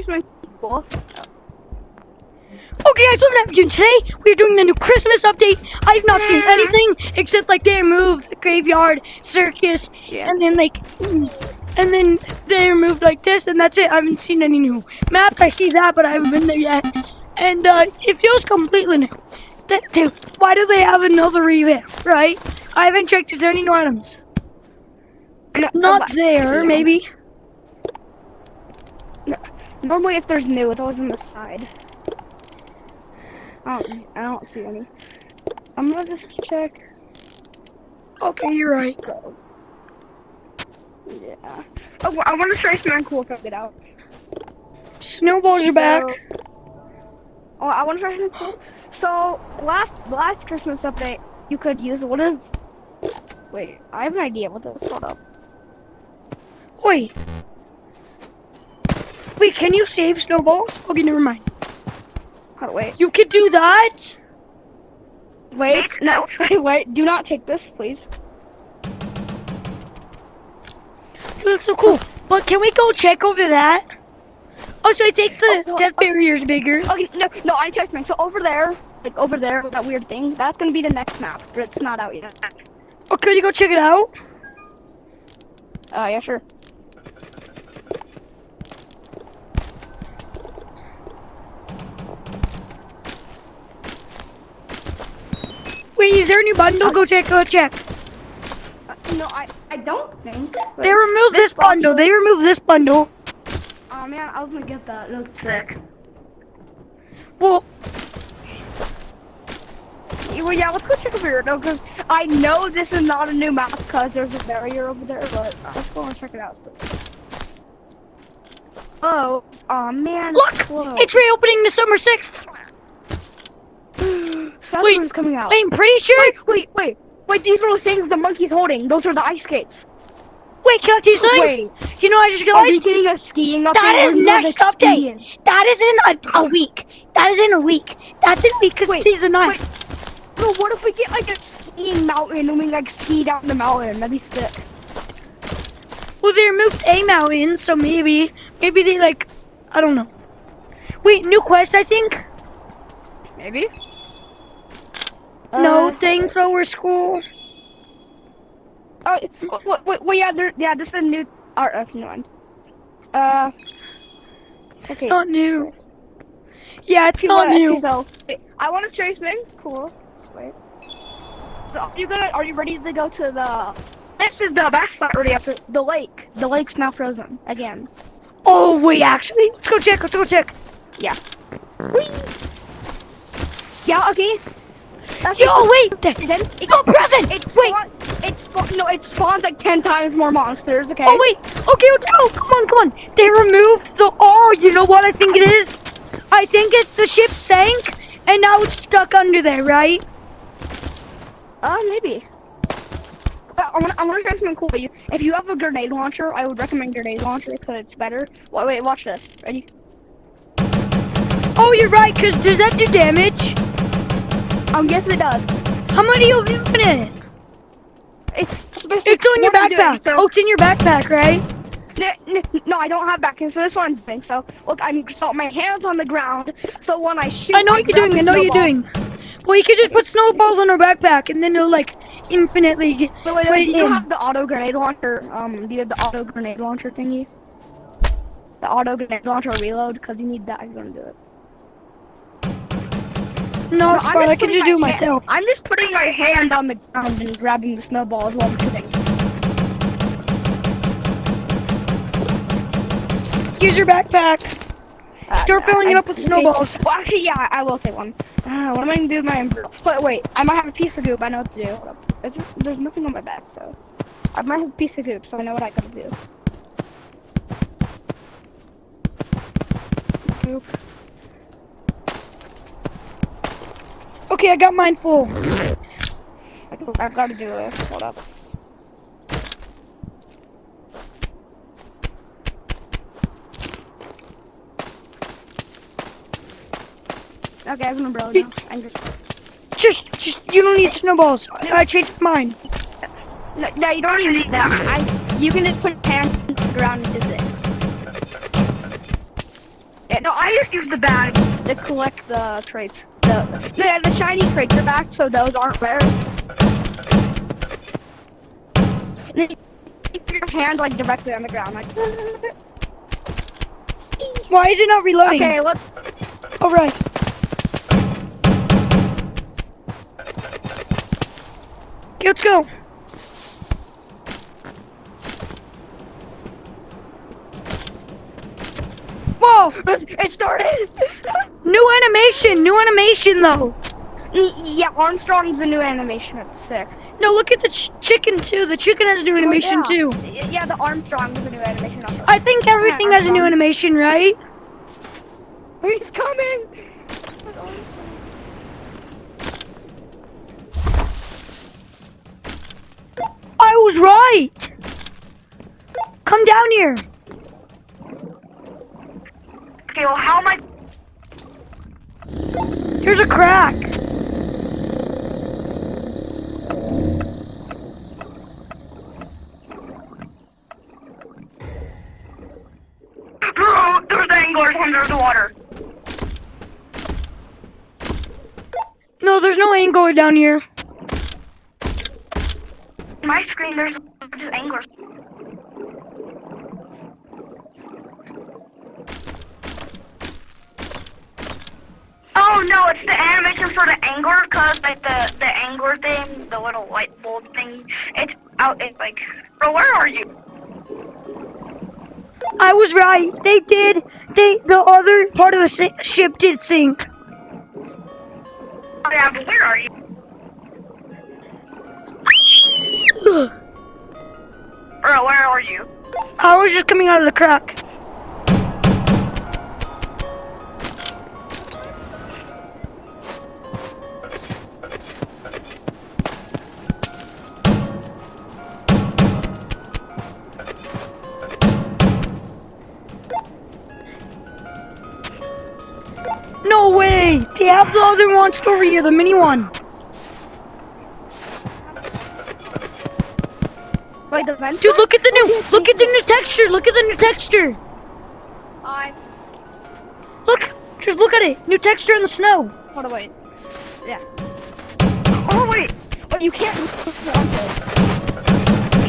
something cool. Okay, guys, so today we're doing the new Christmas update. I've not seen anything except like they removed the graveyard circus, and then they removed like this, and that's it. I haven't seen any new maps. I see that, but I haven't been there yet, and it feels completely new. Why do they have another revamp? Right? I haven't checked. Is there any new items? Not there, maybe. No. Normally, if there's new, it's always on the side. I don't see any. I'm gonna just check. Okay, you're right. Yeah. Oh, I want to try something cool if I get out. Snowballs are back. Oh, I want to try something cool. So last Christmas update, you could use what is? Wait, I have an idea. What this? Hold up. Wait, can you save snowballs? Okay, never mind. Wait. You could do that? Wait, no. Wait, do not take this, please. That's so cool. But can we go check over that? Oh, so I think the death barrier is bigger. Okay, no, I checked mine. So over there, that weird thing, that's gonna be the next map, but it's not out yet. Oh, can you go check it out? Yeah, sure. Wait, is there a new bundle? Go check. No, I don't think. They removed this bundle. They removed this bundle. Oh man, I was gonna get that. It looks sick. Well, yeah, let's go check over here. No, because I know this is not a new map because there's a barrier over there, but let's go and check it out. Oh man. Look! Whoa. It's reopening December 6th. Wait, one's coming out. I'm pretty sure. Wait, these little things the monkey's holding, those are the ice skates. Wait, can I tell you something? Wait. You know, I just Are you realized getting a skiing update? that is next update. That is in a week. That is in a week. That's in a week because today's the 9th. Bro, what if we get like a skiing mountain and we like ski down the mountain? That'd be sick. Well, they removed a mountain, so maybe they like, I don't know. Wait, new quest, I think? Maybe? No, Thingthrower School. Oh, wait, yeah, this is a new art, new one. Okay. It's not new. Yeah, it's not new. So, wait, I want to show you something cool. Wait. So, are you ready to go to this is the best spot already after the lake. The lake's now frozen again. Oh, wait, actually? Let's go check. Yeah. Whee! Yeah, okay. Yo, wait! Present! Wait! It spawns like 10 times more monsters, okay? Oh, wait! Okay, let's go! Come on! They removed you know what I think it is? I think it's the ship sank, and now it's stuck under there, right? Maybe. I want to try something cool. If you have a grenade launcher, I would recommend grenade launcher because it's better. Wait, watch this. Ready? Oh, you're right, because does that do damage? Yes, it does. How many of infinite? It's on your backpack. Oh, it's in your backpack, right? No, I don't have backpack, so this one's thing. So, look, so my hand's on the ground, so when I shoot, I know what you're doing. Well, you could just put snowballs on our backpack, and then it'll, like, infinitely put it in. Do you have the auto grenade launcher, do you have the auto grenade launcher thingy? The auto grenade launcher reload, because you need that if you're gonna do it. No, it's fine. I can just do it myself. I'm just putting my hand on the ground and grabbing the snowballs while I'm shooting. Use your backpack. Start filling it up with snowballs. Well, actually, yeah, I will take one. What am I gonna do with my umbrella? Wait, I might have a piece of goop. I know what to do. Hold up. There's nothing on my back, so I might have a piece of goop, so I know what I gotta do. Goop. Okay, I got mine full. I've got to do it. Hold up. Okay, I have an umbrella now. Just, you don't need snowballs. I changed mine. No, you don't even need that. You can just put your hand on the ground and do this. no, I just use the bag to collect the crates. The shiny crates are back, so those aren't rare. And then you keep your hand like directly on the ground, like. Why is it not reloading? Okay, let's. All right. Okay, let's go. Whoa! It started. New animation though. Yeah, Armstrong's the new animation. It's sick. No, look at the chicken too. The chicken has new animation Oh, too. yeah. Yeah, the Armstrong's the new animation. Also. I think everything has a new animation, right? He's coming. I was right. Come down here. Okay, well, how am I? There's a crack. Bro, there's anglers under the water. No, there's no angler down here. My screen, there's just anglers. Oh no, it's the animation for the angler, cause like the angler thing, the little white bulb thingy, it's out. It's like, bro, where are you? I was right. They did. The other part of the ship did sink. Oh, yeah, but where are you? Bro, where are you? I was just coming out of the crack. No way! They have the other monster over here, the mini one. Wait, the vent? Dude, look at the new texture. Look at the new texture. Look, just look at it. New texture in the snow. Hold on, wait. Yeah. Oh wait. Wait, you can't. You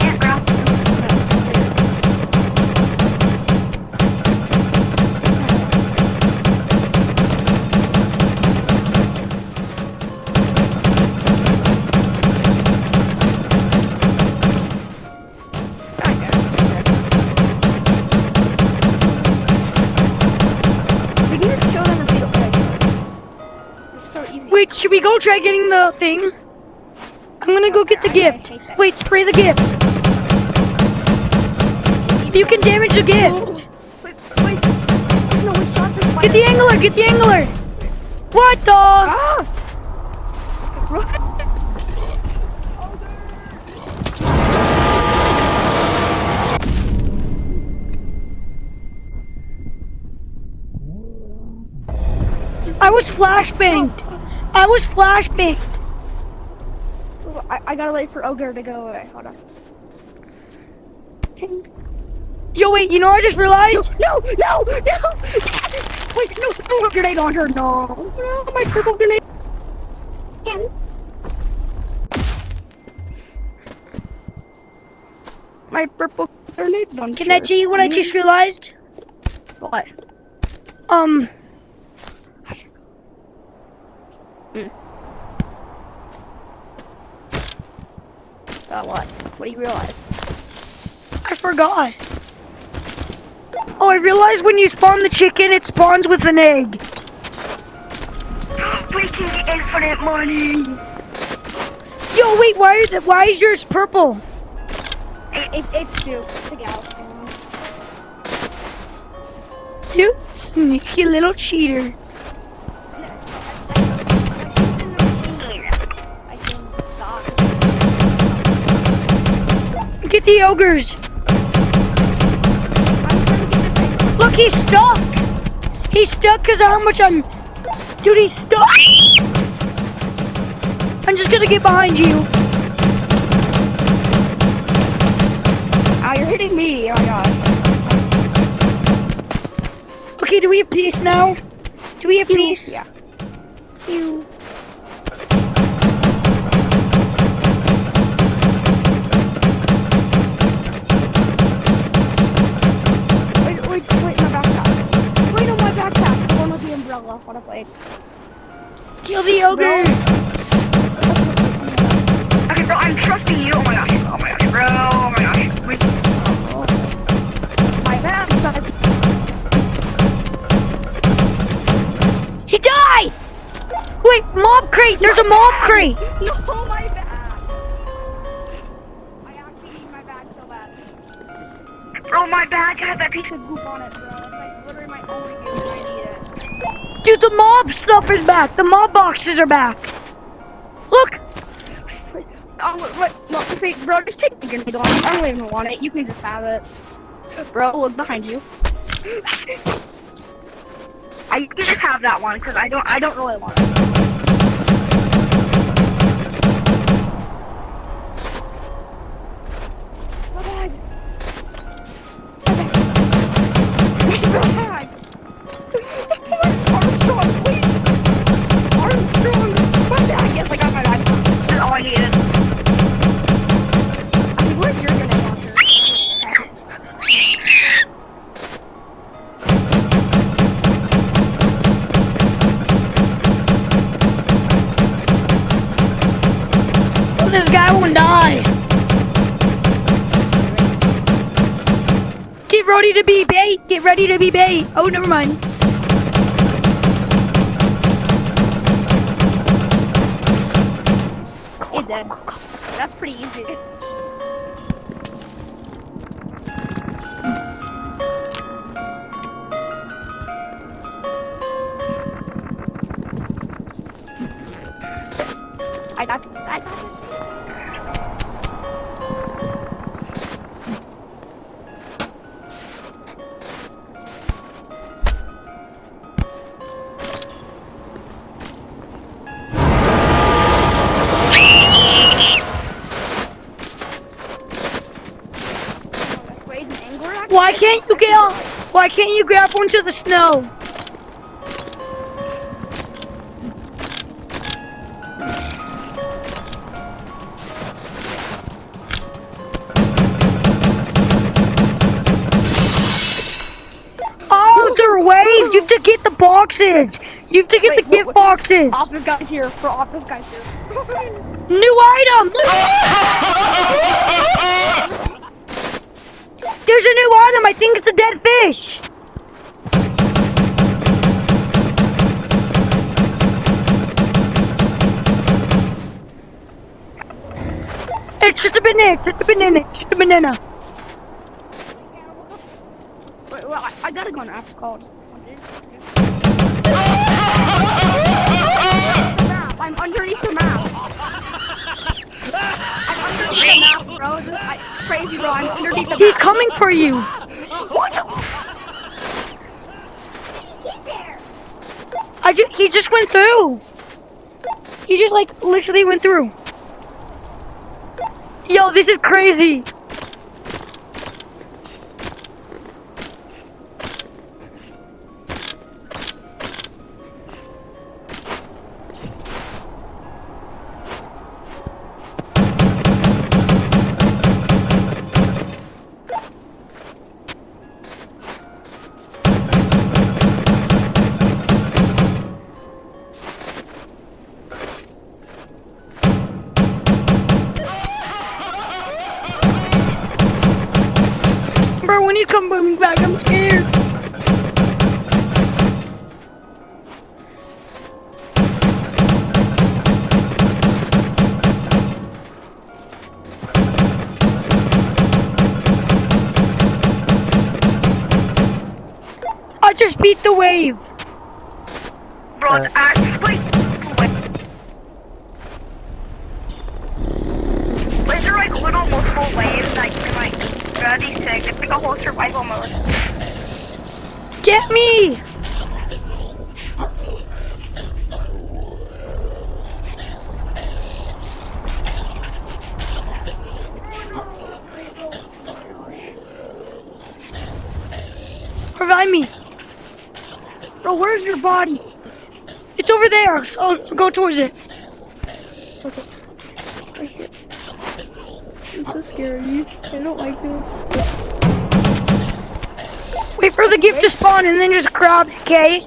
can't grab. Wait, should we go try getting the thing? I'm gonna go get the gift. Wait, spray the gift. You can damage the gift. Wait. No, we shot this. Get the angler, get the angler. What the? Ah! I was flashbanged. I gotta wait for Ogre to go away. Hold on. Yo, wait, you know what I just realized? No! Wait, no grenade launcher, no! No, my purple grenade! My purple grenade launcher. Can I tell you what I just realized? What? What? What do you realize? I forgot. Oh, I realized when you spawn the chicken, it spawns with an egg. We can get infinite money! Yo, wait, why is yours purple? It's Duke, the galaxy. You sneaky little cheater. Get the ogres. Look, he's stuck. He's stuck because of how much I'm... Dude, he's stuck. I'm just gonna get behind you. Oh, you're hitting me. Oh my god. Okay, do we have peace now? Do we have peace? Yeah. You. Wait, my backpack. Wait, no, my backpack. The one with the umbrella. What if I... Kill the ogre! Okay, bro, I'm trusting you. Oh my gosh, bro. Oh my gosh. Wait. My backpack. He died! Wait, mob crate! There's a mob crate! No, my bag. I actually need my bag so bad. Bro, my bag has that piece of goop on it, bro. It's like literally my only goop and I need it. Dude, the mob stuff is back. The mob boxes are back. Look! Oh, what? No, wait, bro, just take the grenade on. I don't even want it. You can just have it. Bro, look behind you. I can just have that one because I don't really want it. My bag. My bag. Armstrong, please. Armstrong. My bag. Yes, I got my bag. That's all I needed. I mean, where's your grenade launcher? This guy won't die. Get ready to be bait. Get ready to be bait. Oh, never mind. He's dead. That's pretty easy. I got you. I got you. Why can't you get on? Why can't you grab onto the snow? Oh, they're waves. You have to get the boxes. You have to get the gift boxes. Office guy's here. For office guy's here. New item. There's a new item. I think it's a dead fish. It's just a banana. It's just a banana. It's just a banana. Wait, well, I gotta go on after called. I'm underneath the map. I'm underneath the map, bro. Crazy, bro. I'm underneath the map. He's coming for you. What the? Get there. He just went through. He just like literally went through. Yo, this is crazy. Bro, when you come back, I'm scared. I just beat the wave. Bro, wait. Is there like little multiple waves that you can like ready to it's like a whole survival mode? Get me! Revive me. Bro, where's your body? It's over there. So go towards it. Okay. Right here. I'm so scary. I don't like this. Wait for the gift to spawn and then just grab it, okay?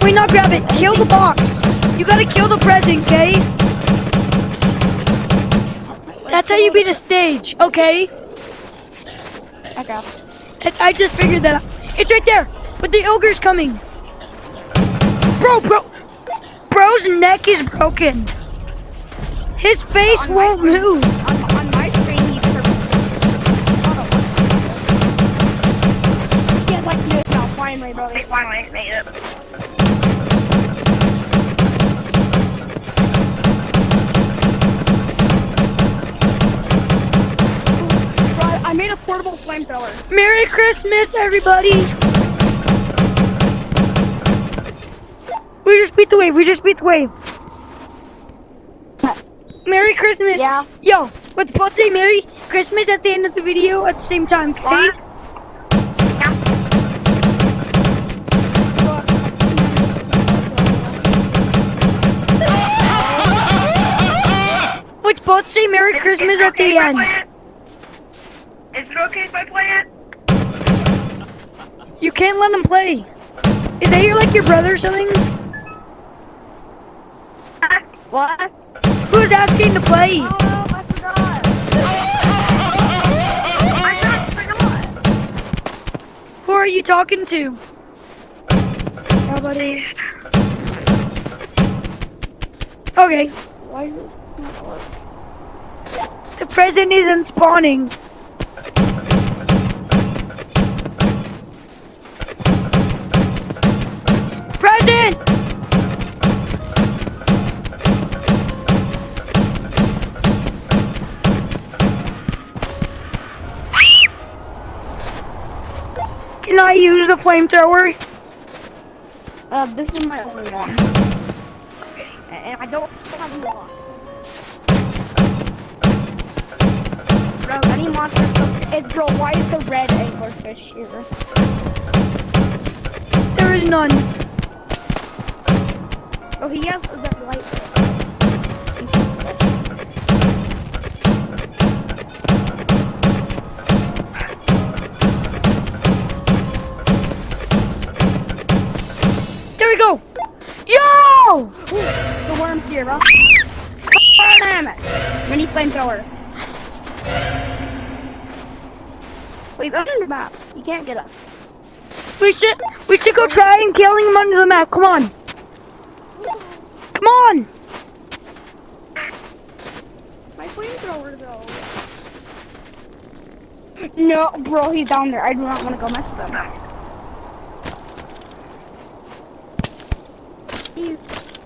Wait, not grab it. Kill the box. You gotta kill the present, okay? That's how you beat a stage, okay? Okay. I just figured that out. It's right there. But the ogre's coming. Bro's neck is broken. His face won't move. On my screen, he's perfect. He has like this now, finally, bro. They finally made it. Bro, I made a portable flamethrower. Merry Christmas, everybody. We just beat the wave. We just beat the wave. Merry Christmas. Yeah. Yo, let's both say Merry Christmas at the end of the video at the same time, okay? Let's both say Merry Christmas at the end. Is it okay if I play it? You can't let him play. Is that your brother or something? What? Who's asking to play? Oh, I forgot. I forgot. Who are you talking to? Nobody. Okay. Why is this not work? The present isn't spawning. Present! Can I use the flamethrower? This is my only one. And I don't have a lot. Bro, any monster. Bro, why is the red anglerfish here? There is none. Oh, he has the light. There we go. Yo! Ooh, the worm's here, bro. Damn it. Mini flamethrower. Wait, under the map. You can't get us. We should go try and killing him under the map. Come on. Come on. My flamethrower, though. No, bro, he's down there. I do not want to go mess with him.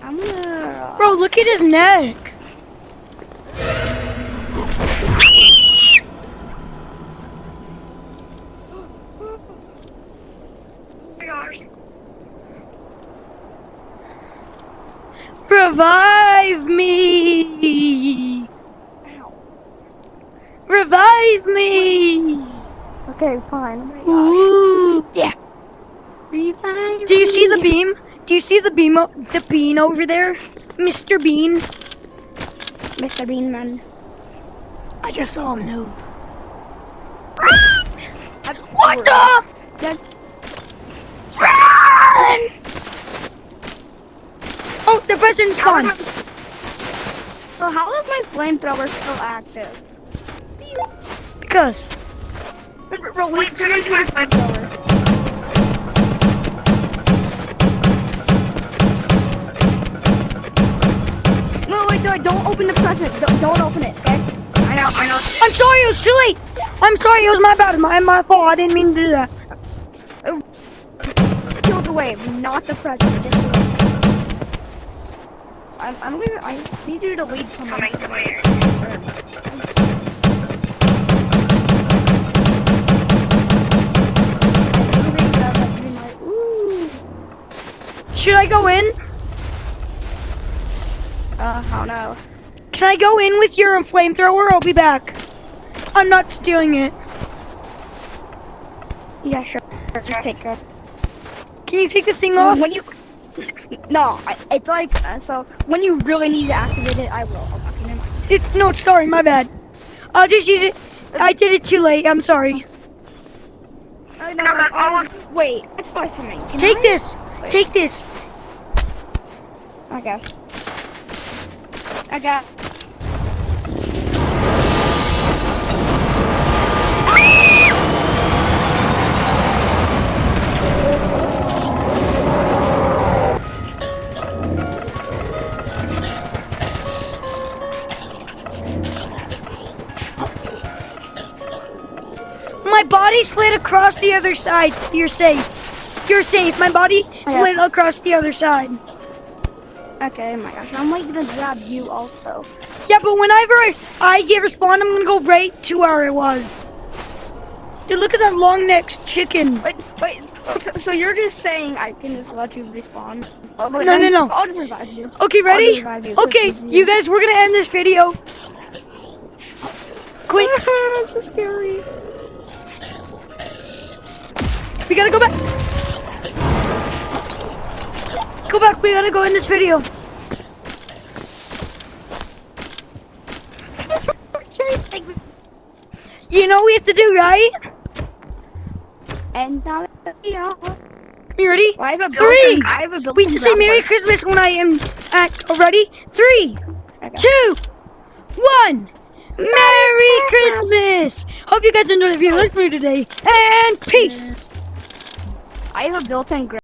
I'm gonna... Bro, look at his neck. Oh my gosh. Revive me. Ow. Revive me. Okay, fine. Oh my gosh. Ooh. Yeah. Revive Do you see the me. beam? Do you see the beam? The bean over there, Mr. Bean? Mr. Beanman. I just saw him move. That's What cool. the? That's... Run! Oh, the president's gone. So how is my flamethrower still active? Because Bro, wait, turn into my flamethrower. No, wait, no, don't open the present. Don't open it, okay? I know. I'm sorry, it was too late. I'm sorry, it was my bad. My fault. I didn't mean to do that. Kill the wave, not the present. Just the wave. I need you to lead someone. Should I go in? I don't know. Can I go in with your flamethrower? I'll be back. I'm not stealing it. Yeah, sure. Just take care. Can you take the thing off? When you no, it's like so when you really need to activate it, I will. Okay, never mind. It's no, sorry, my bad. I'll just use it. I did it too late. I'm sorry. Wait, let's buy something. Can Take I? this. Wait. Take this. I guess. I got. My body slid across the other side. You're safe. You're safe. My body slid across the other side. Okay, oh my gosh, I'm like gonna grab you also. Yeah, but whenever I get respawn, I'm gonna go right to where I was. Dude, look at that long necked chicken. Wait. So you're just saying I can just let you respawn? Oh, but No, no, no. I'll just revive you. Okay, ready? revive you. Okay, you guys, we're gonna end this video. Quick, That's so scary. we gotta go back. Go back, we gotta go in this video. You know what we have to do, right? And now, yeah. You ready? I have a Three. built-in- I have a built-in We just say Merry grapple. Christmas when I am at. Ready? 3, Okay. 2, 1. Merry Christmas! Hope you guys enjoyed the video. Let's move today. And peace! I have a built-in